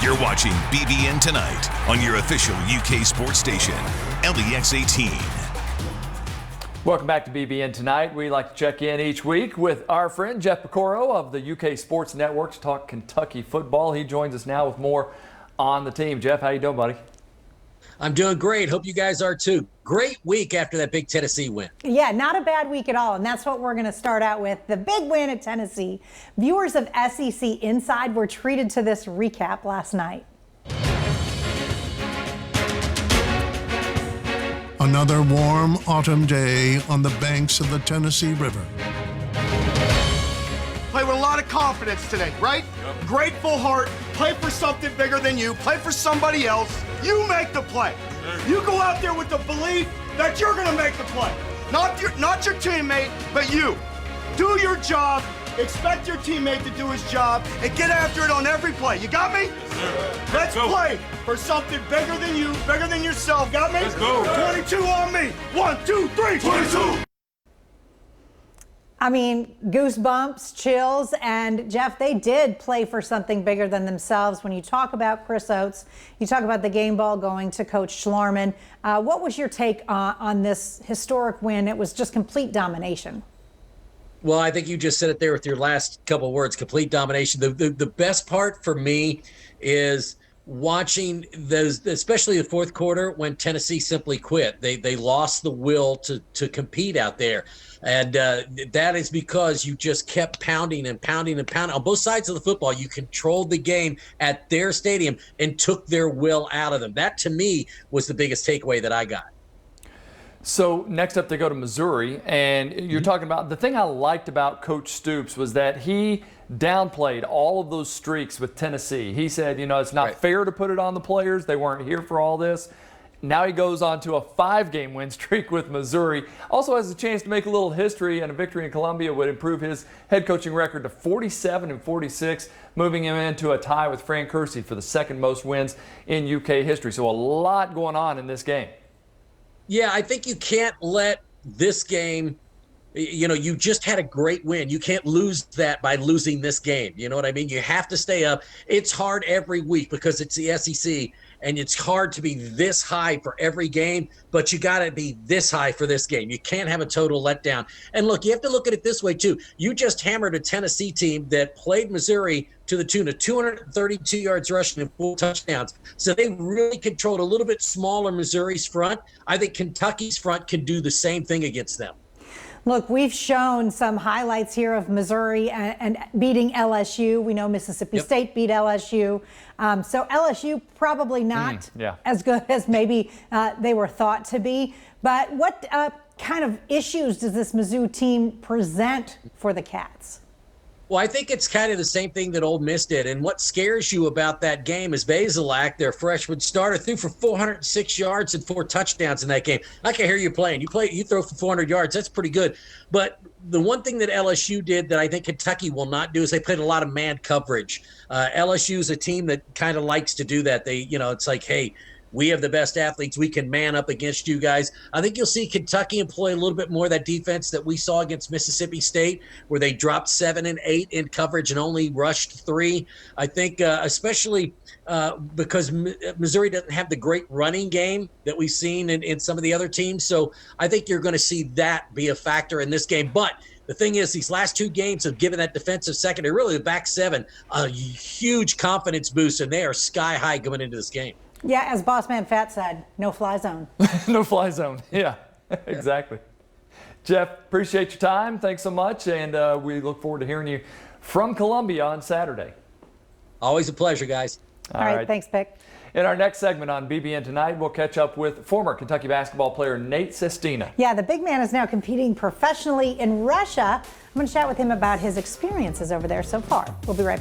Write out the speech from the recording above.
You're watching BBN Tonight on your official UK sports station, LEX 18. Welcome back to BBN Tonight. We like to check in each week with our friend Jeff Piecoro of the UK Sports Network to talk Kentucky football. He joins us now with more on the team. Jeff, how you doing, buddy? I'm doing great. Hope you guys are too. Great week after that big Tennessee win. Yeah, not a bad week at all. And that's what we're going to start out with. The big win at Tennessee. Viewers of SEC Inside were treated to this recap last night. Another warm autumn day on the banks of the Tennessee River. Play with a lot of confidence today, right? Yep. Grateful heart. Play for something bigger than you. Play for somebody else. You make the play. You go out there with the belief that you're going to make the play. Not your teammate, but you. Do your job. Expect your teammate to do his job and get after it on every play. You got me? Yes, Let's play for something bigger than you, bigger than yourself. Got me? Let's go. 22 on me. 1, 2, 3. 22. I mean, goosebumps, chills, and Jeff, they did play for something bigger than themselves. When you talk about Chris Oates, you talk about the game ball going to Coach Schlarman. What was your take on this historic win? It was just complete domination. Well, I think you just said it there with your last couple words, complete domination. The best part for me is watching those, especially the fourth quarter when Tennessee simply quit. They lost the will to compete out there. And that is because you just kept pounding and pounding and pounding. On both sides of the football, you controlled the game at their stadium and took their will out of them. That, to me, was the biggest takeaway that I got. So next up, they go to Missouri, and you're talking about the thing I liked about Coach Stoops was that he downplayed all of those streaks with Tennessee. He said, it's not fair to put it on the players. They weren't here for all this. Now he goes on to a 5-game win streak with Missouri. Also has a chance to make a little history, and a victory in Columbia would improve his head coaching record to 47-46, moving him into a tie with Frank Kersey for the second most wins in UK history. So a lot going on in this game. Yeah, I think you can't let this game, you just had a great win. You can't lose that by losing this game. You know what I mean? You have to stay up. It's hard every week because it's the SEC, and it's hard to be this high for every game, but you got to be this high for this game. You can't have a total letdown. And look, you have to look at it this way, too. You just hammered a Tennessee team that played Missouri to the tune of 232 yards rushing and 4 touchdowns. So they really controlled a little bit smaller Missouri's front. I think Kentucky's front can do the same thing against them. Look, we've shown some highlights here of Missouri and beating LSU. We know Mississippi State beat LSU. So LSU probably not as good as maybe they were thought to be. But what kind of issues does this Mizzou team present for the Cats? Well, I think it's kind of the same thing that Ole Miss did. And what scares you about that game is Vasilak, their freshman starter, threw for 406 yards and 4 touchdowns in that game. I can hear you playing. You throw for 400 yards. That's pretty good. But the one thing that LSU did that I think Kentucky will not do is they played a lot of man coverage. LSU is a team that kind of likes to do that. It's like, hey, we have the best athletes. We can man up against you guys. I think you'll see Kentucky employ a little bit more of that defense that we saw against Mississippi State, where they dropped 7 and 8 in coverage and only rushed 3. I think especially because Missouri doesn't have the great running game that we've seen in some of the other teams. So I think you're going to see that be a factor in this game. But the thing is, these last 2 games have given that defensive secondary, really the back 7, a huge confidence boost, and they are sky high going into this game. Yeah, as Boss Man Fat said, no fly zone. No fly zone. Yeah, exactly. Jeff, appreciate your time. Thanks so much. And we look forward to hearing you from Columbia on Saturday. Always a pleasure, guys. All right. Thanks, Pick. In our next segment on BBN Tonight, we'll catch up with former Kentucky basketball player Nate Sestina. Yeah, the big man is now competing professionally in Russia. I'm going to chat with him about his experiences over there so far. We'll be right back.